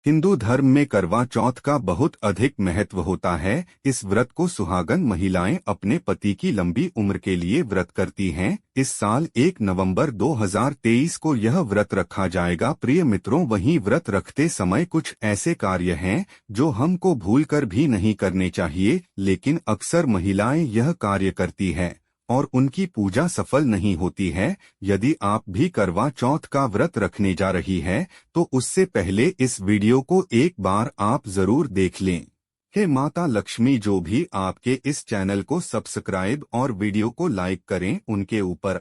हिंदू धर्म में करवा चौथ का बहुत अधिक महत्व होता है। इस व्रत को सुहागन महिलाएं अपने पति की लंबी उम्र के लिए व्रत करती हैं। इस साल 1 नवंबर 2023 को यह व्रत रखा जाएगा। प्रिय मित्रों, वहीं व्रत रखते समय कुछ ऐसे कार्य हैं जो हमको भूलकर भी नहीं करने चाहिए, लेकिन अक्सर महिलाएं यह कार्य करती हैं और उनकी पूजा सफल नहीं होती है। यदि आप भी करवा चौथ का व्रत रखने जा रही है तो उससे पहले इस वीडियो को एक बार आप जरूर देख लें। हे माता लक्ष्मी, जो भी आपके इस चैनल को सब्सक्राइब और वीडियो को लाइक करें, उनके ऊपर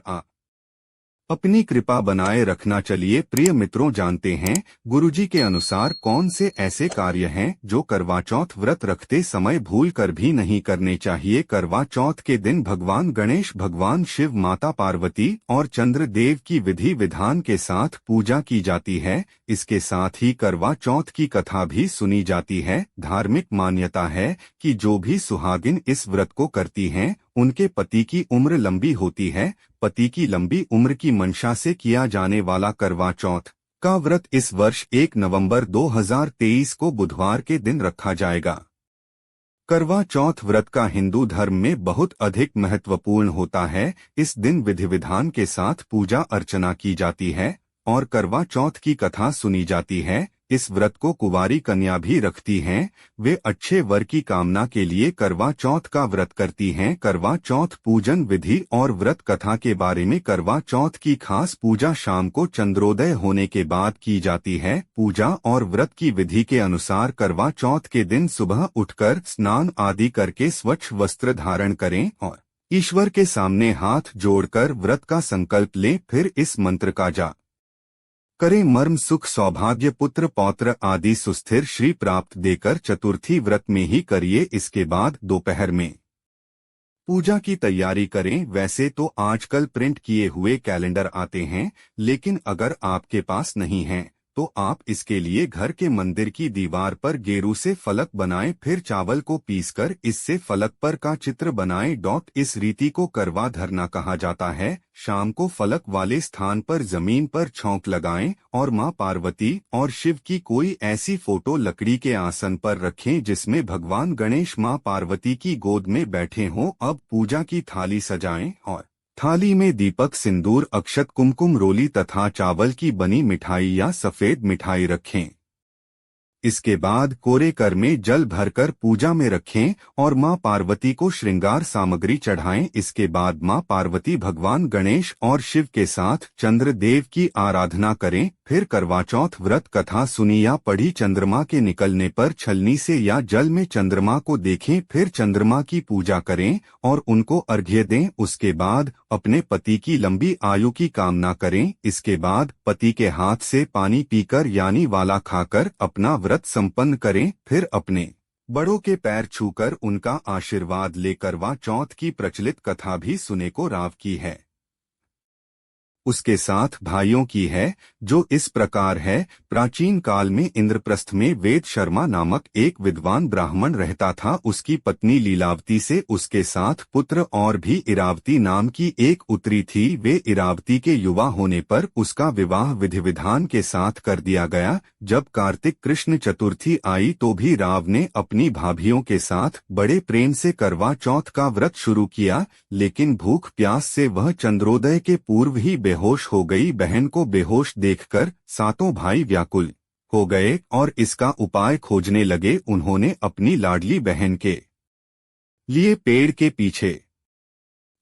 अपनी कृपा बनाए रखना। चलिए प्रिय मित्रों, जानते हैं गुरुजी के अनुसार कौन से ऐसे कार्य हैं जो करवा चौथ व्रत रखते समय भूल कर भी नहीं करने चाहिए। करवा चौथ के दिन भगवान गणेश, भगवान शिव, माता पार्वती और चंद्रदेव की विधि विधान के साथ पूजा की जाती है। इसके साथ ही करवा चौथ की कथा भी सुनी जाती है। धार्मिक मान्यता है कि जो भी सुहागिन इस व्रत को करती हैं उनके पति की उम्र लंबी होती है। पति की लंबी उम्र की मंशा से किया जाने वाला करवा चौथ का व्रत इस वर्ष 1 नवंबर 2023 को बुधवार के दिन रखा जाएगा। करवा चौथ व्रत का हिंदू धर्म में बहुत अधिक महत्वपूर्ण होता है। इस दिन विधि विधान के साथ पूजा अर्चना की जाती है और करवा चौथ की कथा सुनी जाती है। इस व्रत को कुंवारी कन्या भी रखती हैं। वे अच्छे वर की कामना के लिए करवा चौथ का व्रत करती हैं। करवा चौथ पूजन विधि और व्रत कथा के बारे में। करवा चौथ की खास पूजा शाम को चंद्रोदय होने के बाद की जाती है। पूजा और व्रत की विधि के अनुसार करवा चौथ के दिन सुबह उठकर स्नान आदि करके स्वच्छ वस्त्र धारण करें और ईश्वर के सामने हाथ जोड़कर व्रत का संकल्प लें। फिर इस मंत्र का जाप करें। मर्म सुख सौभाग्य पुत्र पौत्र आदि सुस्थिर श्री प्राप्त देकर चतुर्थी व्रत में ही करिए। इसके बाद दोपहर में पूजा की तैयारी करें। वैसे तो आजकल प्रिंट किए हुए कैलेंडर आते हैं, लेकिन अगर आपके पास नहीं है तो आप इसके लिए घर के मंदिर की दीवार पर गेरू से फलक बनाएं। फिर चावल को पीसकर इससे फलक पर का चित्र बनाएं। इस रीति को करवा धरना कहा जाता है। शाम को फलक वाले स्थान पर जमीन पर छौंक लगाएं और मां पार्वती और शिव की कोई ऐसी फोटो लकड़ी के आसन पर रखें जिसमें भगवान गणेश मां पार्वती की गोद में बैठे हों। अब पूजा की थाली सजाएं और थाली में दीपक, सिंदूर, अक्षत, कुमकुम, रोली तथा चावल की बनी मिठाई या सफेद मिठाई रखें। इसके बाद कोरे कर में जल भरकर पूजा में रखें और मां पार्वती को श्रृंगार सामग्री चढ़ाएं। इसके बाद मां पार्वती, भगवान गणेश और शिव के साथ चंद्रदेव की आराधना करें। फिर करवा चौथ व्रत कथा सुनी या पढ़ी। चंद्रमा के निकलने पर छलनी से या जल में चंद्रमा को देखें। फिर चंद्रमा की पूजा करें और उनको अर्घ्य दें। उसके बाद अपने पति की लंबी आयु की कामना करें। इसके बाद पति के हाथ से पानी पीकर यानी वाला खाकर अपना व्रत संपन्न करें। फिर अपने बड़ों के पैर छूकर उनका आशीर्वाद ले। करवा चौथ की प्रचलित कथा भी सुने को राव की है, उसके साथ भाइयों की है, जो इस प्रकार है। प्राचीन काल में इंद्रप्रस्थ में वेद शर्मा नामक एक विद्वान ब्राह्मण रहता था। उसकी पत्नी लीलावती से उसके साथ पुत्र और भी इरावती नाम की एक उतरी थी। वे इरावती के युवा होने पर उसका विवाह विधि विधान के साथ कर दिया गया। जब कार्तिक कृष्ण चतुर्थी आई तो भी राव ने अपनी भाभियों के साथ बड़े प्रेम से करवा चौथ का व्रत शुरू किया, लेकिन भूख प्यास से वह चंद्रोदय के पूर्व ही बेहोश हो गई। बहन को बेहोश देखकर सातों भाई व्याकुल हो गए और इसका उपाय खोजने लगे। उन्होंने अपनी लाडली बहन के लिए पेड़ के पीछे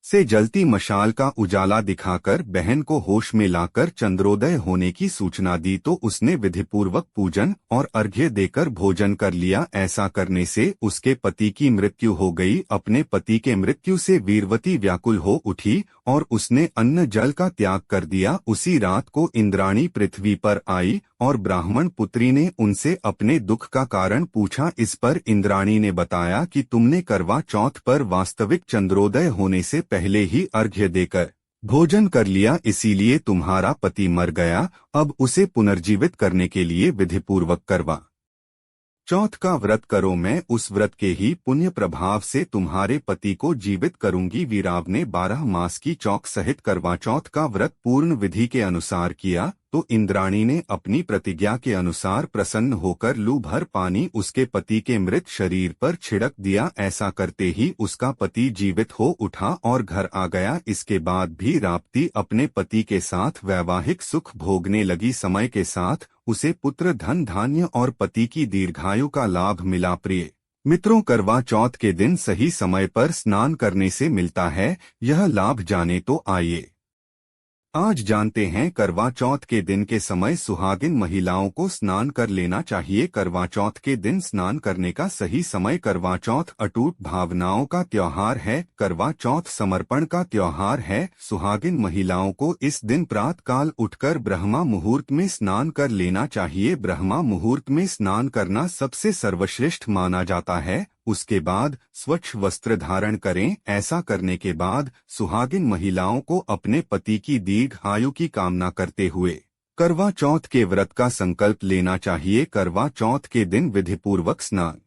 से जलती मशाल का उजाला दिखाकर बहन को होश में लाकर चंद्रोदय होने की सूचना दी तो उसने विधिपूर्वक पूजन और अर्घ्य देकर भोजन कर लिया। ऐसा करने से उसके पति की मृत्यु हो गई। अपने पति के मृत्यु से वीरवती व्याकुल हो उठी और उसने अन्न जल का त्याग कर दिया। उसी रात को इंद्राणी पृथ्वी पर आई और ब्राह्मण पुत्री ने उनसे अपने दुख का कारण पूछा। इस पर इंद्राणी ने बताया कि तुमने करवा चौथ पर वास्तविक चंद्रोदय होने से पहले ही अर्घ्य देकर भोजन कर लिया, इसीलिए तुम्हारा पति मर गया। अब उसे पुनर्जीवित करने के लिए विधिपूर्वक करवा चौथ का व्रत करो। मैं उस व्रत के ही पुण्य प्रभाव से तुम्हारे पति को जीवित करूंगी। वीराव ने 12 मास की चौक सहित करवा चौथ का व्रत पूर्ण विधि के अनुसार किया। तो इंद्राणी ने अपनी प्रतिज्ञा के अनुसार प्रसन्न होकर लू भर पानी उसके पति के मृत शरीर पर छिड़क दिया। ऐसा करते ही उसका पति जीवित हो उठा और घर आ गया। इसके बाद भी राप्ती अपने पति के साथ वैवाहिक सुख भोगने लगी। समय के साथ उसे पुत्र, धन धान्य और पति की दीर्घायु का लाभ मिला। प्रिय मित्रों, करवा चौथ के दिन सही समय पर स्नान करने से मिलता है यह लाभ। जाने तो आइए आज जानते हैं करवा चौथ के दिन के समय सुहागिन महिलाओं को स्नान कर लेना चाहिए। करवा चौथ के दिन स्नान करने का सही समय। करवा चौथ अटूट भावनाओं का त्योहार है। करवा चौथ समर्पण का त्योहार है। सुहागिन महिलाओं को इस दिन प्रातःकाल उठकर ब्रह्मा मुहूर्त में स्नान कर लेना चाहिए। ब्रह्मा मुहूर्त में स्नान करना सबसे सर्वश्रेष्ठ माना जाता है। उसके बाद स्वच्छ वस्त्र धारण करें। ऐसा करने के बाद सुहागिन महिलाओं को अपने पति की दीर्घ आयु की कामना करते हुए करवा चौथ के व्रत का संकल्प लेना चाहिए। करवा चौथ के दिन विधिपूर्वक स्नान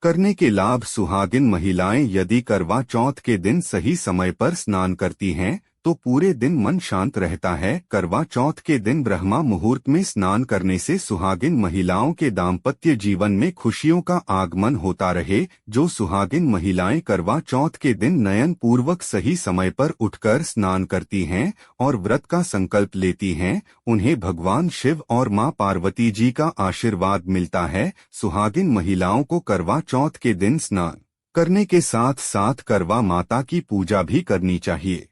करने के लाभ। सुहागिन महिलाएं यदि करवा चौथ के दिन सही समय पर स्नान करती हैं तो पूरे दिन मन शांत रहता है। करवा चौथ के दिन ब्रह्मा मुहूर्त में स्नान करने से सुहागिन महिलाओं के दाम्पत्य जीवन में खुशियों का आगमन होता रहे। जो सुहागिन महिलाएं करवा चौथ के दिन नयन पूर्वक सही समय पर उठकर स्नान करती हैं और व्रत का संकल्प लेती हैं, उन्हें भगवान शिव और मां पार्वती जी का आशीर्वाद मिलता है। सुहागिन महिलाओं को करवा चौथ के दिन स्नान करने के साथ साथ करवा माता की पूजा भी करनी चाहिए।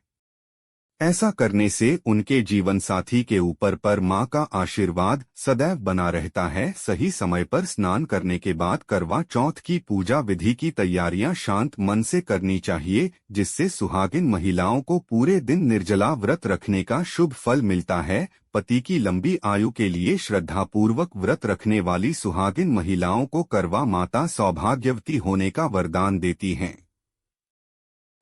ऐसा करने से उनके जीवन साथी के ऊपर पर मां का आशीर्वाद सदैव बना रहता है। सही समय पर स्नान करने के बाद करवा चौथ की पूजा विधि की तैयारियां शांत मन से करनी चाहिए, जिससे सुहागिन महिलाओं को पूरे दिन निर्जला व्रत रखने का शुभ फल मिलता है। पति की लंबी आयु के लिए श्रद्धापूर्वक व्रत रखने वाली सुहागिन महिलाओं को करवा माता सौभाग्यवती होने का वरदान देती हैं।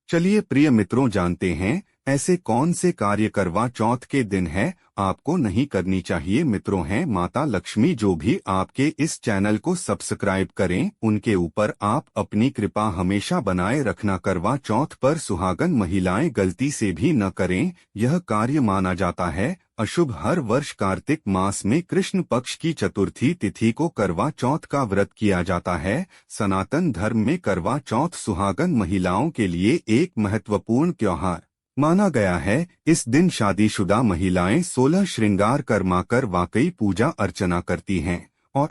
चलिए प्रिय मित्रों, जानते हैं ऐसे कौन से कार्य करवा चौथ के दिन है आपको नहीं करनी चाहिए। मित्रों, हैं माता लक्ष्मी जो भी आपके इस चैनल को सब्सक्राइब करें, उनके ऊपर आप अपनी कृपा हमेशा बनाए रखना। करवा चौथ पर सुहागन महिलाएं गलती से भी न करें, यह कार्य माना जाता है अशुभ। हर वर्ष कार्तिक मास में कृष्ण पक्ष की चतुर्थी तिथि को करवा चौथ का व्रत किया जाता है। सनातन धर्म में करवा चौथ सुहागन महिलाओं के लिए एक महत्वपूर्ण त्योहार माना गया है। इस दिन शादीशुदा महिलाएं 16 श्रृंगार करमाकर वाकई पूजा अर्चना करती हैं और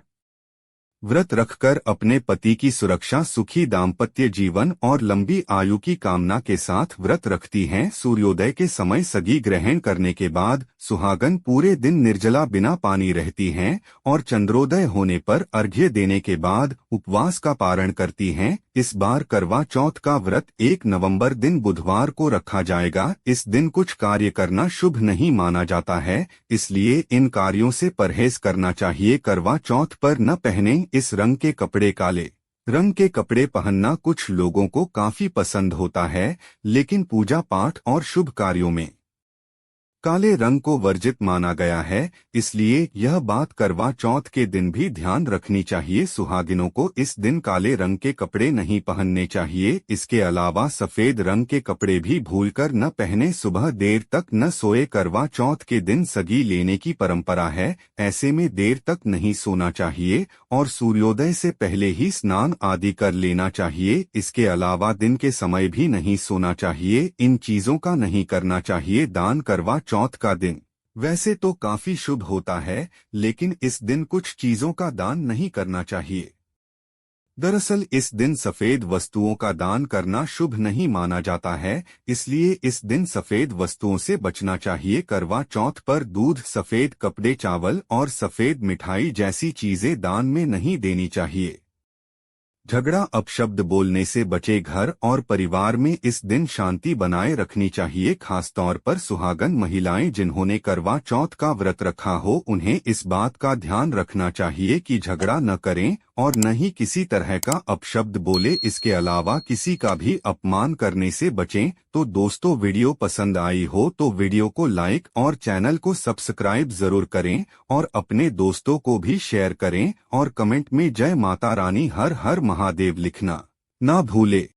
व्रत रखकर अपने पति की सुरक्षा, सुखी दाम्पत्य जीवन और लंबी आयु की कामना के साथ व्रत रखती हैं। सूर्योदय के समय सगी ग्रहण करने के बाद सुहागन पूरे दिन निर्जला बिना पानी रहती हैं और चंद्रोदय होने पर अर्घ्य देने के बाद उपवास का पारण करती हैं। इस बार करवा चौथ का व्रत 1 नवंबर दिन बुधवार को रखा जाएगा। इस दिन कुछ कार्य करना शुभ नहीं माना जाता है, इसलिए इन कार्यों से परहेज करना चाहिए। करवा चौथ पर न पहने इस रंग के कपड़े। काले रंग के कपड़े पहनना कुछ लोगों को काफी पसंद होता है, लेकिन पूजा पाठ और शुभ कार्यों में काले रंग को वर्जित माना गया है, इसलिए यह बात करवा चौथ के दिन भी ध्यान रखनी चाहिए। सुहागिनों को इस दिन काले रंग के कपड़े नहीं पहनने चाहिए। इसके अलावा सफेद रंग के कपड़े भी भूलकर न पहने। सुबह देर तक न सोए। करवा चौथ के दिन सगी लेने की परंपरा है, ऐसे में देर तक नहीं सोना चाहिए और सूर्योदय से पहले ही स्नान आदि कर लेना चाहिए। इसके अलावा दिन के समय भी नहीं सोना चाहिए। इन चीजों का नहीं करना चाहिए। दान करवा चौथ का दिन वैसे तो काफी शुभ होता है, लेकिन इस दिन कुछ चीजों का दान नहीं करना चाहिए। दरअसल इस दिन सफेद वस्तुओं का दान करना शुभ नहीं माना जाता है, इसलिए इस दिन सफेद वस्तुओं से बचना चाहिए। करवा चौथ पर दूध, सफेद कपड़े, चावल और सफेद मिठाई जैसी चीजें दान में नहीं देनी चाहिए। झगड़ा, अपशब्द बोलने से बचे। घर और परिवार में इस दिन शांति बनाए रखनी चाहिए। खासतौर पर सुहागन महिलाएं जिन्होंने करवा चौथ का व्रत रखा हो, उन्हें इस बात का ध्यान रखना चाहिए कि झगड़ा न करें और न ही किसी तरह का अपशब्द बोले। इसके अलावा किसी का भी अपमान करने से बचें। तो दोस्तों, वीडियो पसंद आई हो तो वीडियो को लाइक और चैनल को सब्सक्राइब जरूर करें और अपने दोस्तों को भी शेयर करें और कमेंट में जय माता रानी, हर हर महादेव लिखना ना भूले।